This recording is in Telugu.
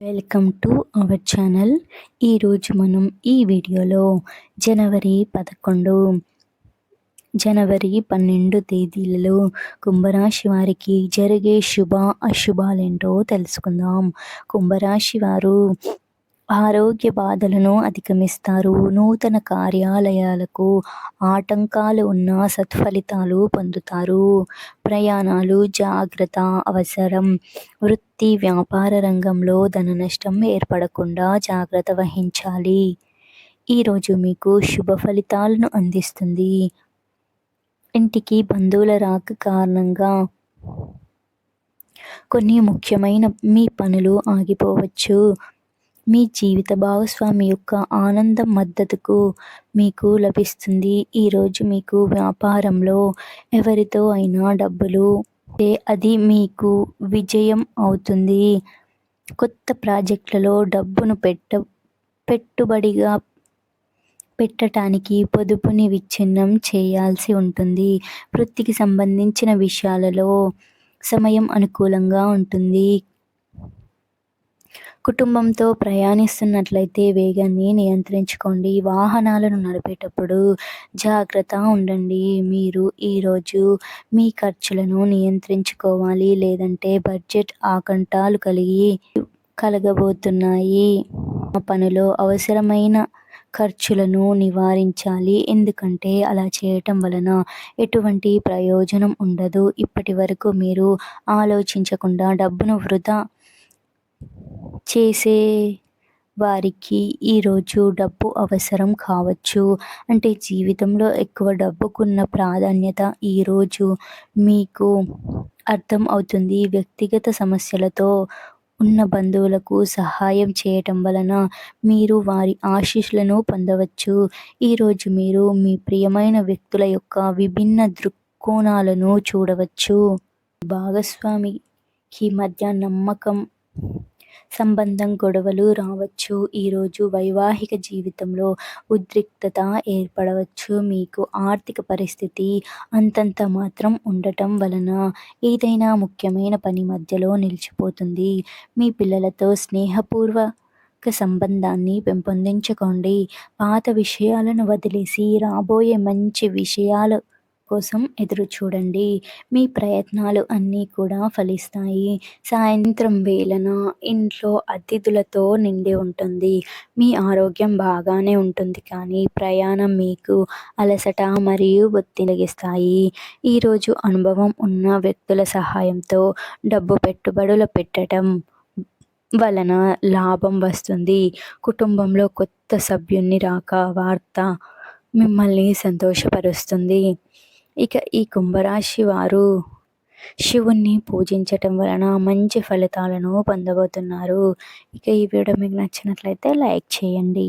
Welcome to our channel. ఈరోజు మనం ఈ వీడియోలో జనవరి 11, జనవరి 12 తేదీలలో కుంభరాశి వారికి జరిగే శుభ అశుభాలేంటో తెలుసుకుందాం. కుంభరాశి వారు ఆరోగ్య బాధలను అధిగమిస్తారు. నూతన కార్యాలయాలకు ఆటంకాలు ఉన్న సత్ఫలితాలు పొందుతారు. ప్రయాణాలు జాగ్రత్త అవసరం. వృత్తి వ్యాపార రంగంలో ధన నష్టం ఏర్పడకుండా జాగ్రత్త వహించాలి. ఈరోజు మీకు శుభ ఫలితాలను అందిస్తుంది. ఇంటికి బంధువుల రాక కారణంగా కొన్ని ముఖ్యమైన మీ పనులు ఆగిపోవచ్చు. మీ జీవిత భాగస్వామి యొక్క ఆనందం మద్దతుకు మీకు లభిస్తుంది. ఈరోజు మీకు వ్యాపారంలో ఎవరితో అయినా డబ్బులు అది మీకు విజయం అవుతుంది. కొత్త ప్రాజెక్టులలో డబ్బును పెట్టుబడిగా పెట్టడానికి పొదుపుని విచ్ఛిన్నం చేయాల్సి ఉంటుంది. వృత్తికి సంబంధించిన విషయాలలో సమయం అనుకూలంగా ఉంటుంది. కుటుంబంతో ప్రయాణిస్తున్నట్లయితే వేగాన్ని నియంత్రించుకోండి. వాహనాలను నడిపేటప్పుడు జాగ్రత్త ఉండండి. మీరు ఈరోజు మీ ఖర్చులను నియంత్రించుకోవాలి, లేదంటే బడ్జెట్ ఆకంఠాలు కలగబోతున్నాయి. ఆ పనిలో అవసరమైన ఖర్చులను నివారించాలి, ఎందుకంటే అలా చేయటం వలన ఎటువంటి ప్రయోజనం ఉండదు. ఇప్పటి వరకు మీరు ఆలోచించకుండా డబ్బును వృధా చేసే వారికి ఈరోజు డబ్బు అవసరం కావచ్చు. అంటే జీవితంలో ఎక్కువ డబ్బుకున్న ప్రాధాన్యత ఈరోజు మీకు అర్థం అవుతుంది. వ్యక్తిగత సమస్యలతో ఉన్న బంధువులకు సహాయం చేయటం వలన మీరు వారి ఆశీస్సులను పొందవచ్చు. ఈరోజు మీరు మీ ప్రియమైన వ్యక్తుల యొక్క విభిన్న దృక్కోణాలను చూడవచ్చు. భాగస్వామికి మధ్య నమ్మకం సంబంధం గొడవలు రావచ్చు. ఈరోజు వైవాహిక జీవితంలో ఉద్రిక్తత ఏర్పడవచ్చు. మీకు ఆర్థిక పరిస్థితి అంతంత మాత్రం ఉండటం వలన ఏదైనా ముఖ్యమైన పని మధ్యలో నిలిచిపోతుంది. మీ పిల్లలతో స్నేహపూర్వక సంబంధాన్ని పెంపొందించుకోండి. పాత విషయాలను వదిలేసి రాబోయే మంచి విషయాల కోసం ఎదురు చూడండి. మీ ప్రయత్నాలు అన్నీ కూడా ఫలిస్తాయి. సాయంత్రం వేళన ఇంట్లో అతిథులతో నిండి ఉంటుంది. మీ ఆరోగ్యం బాగానే ఉంటుంది, కానీ ప్రయాణం మీకు అలసట మరియు ఒత్తిడి కలిగిస్తాయి. ఈరోజు అనుభవం ఉన్న వ్యక్తుల సహాయంతో డబ్బు పెట్టుబడులు పెట్టడం వలన లాభం వస్తుంది. కుటుంబంలో కొత్త సభ్యుని రాక వార్త మిమ్మల్ని సంతోషపరుస్తుంది. ఇక ఈ కుంభరాశి వారు శివుణ్ణి పూజించటం వలన మంచి ఫలితాలను పొందబోతున్నారు. ఇక ఈ వీడియో మీకు నచ్చినట్లయితే లైక్ చేయండి.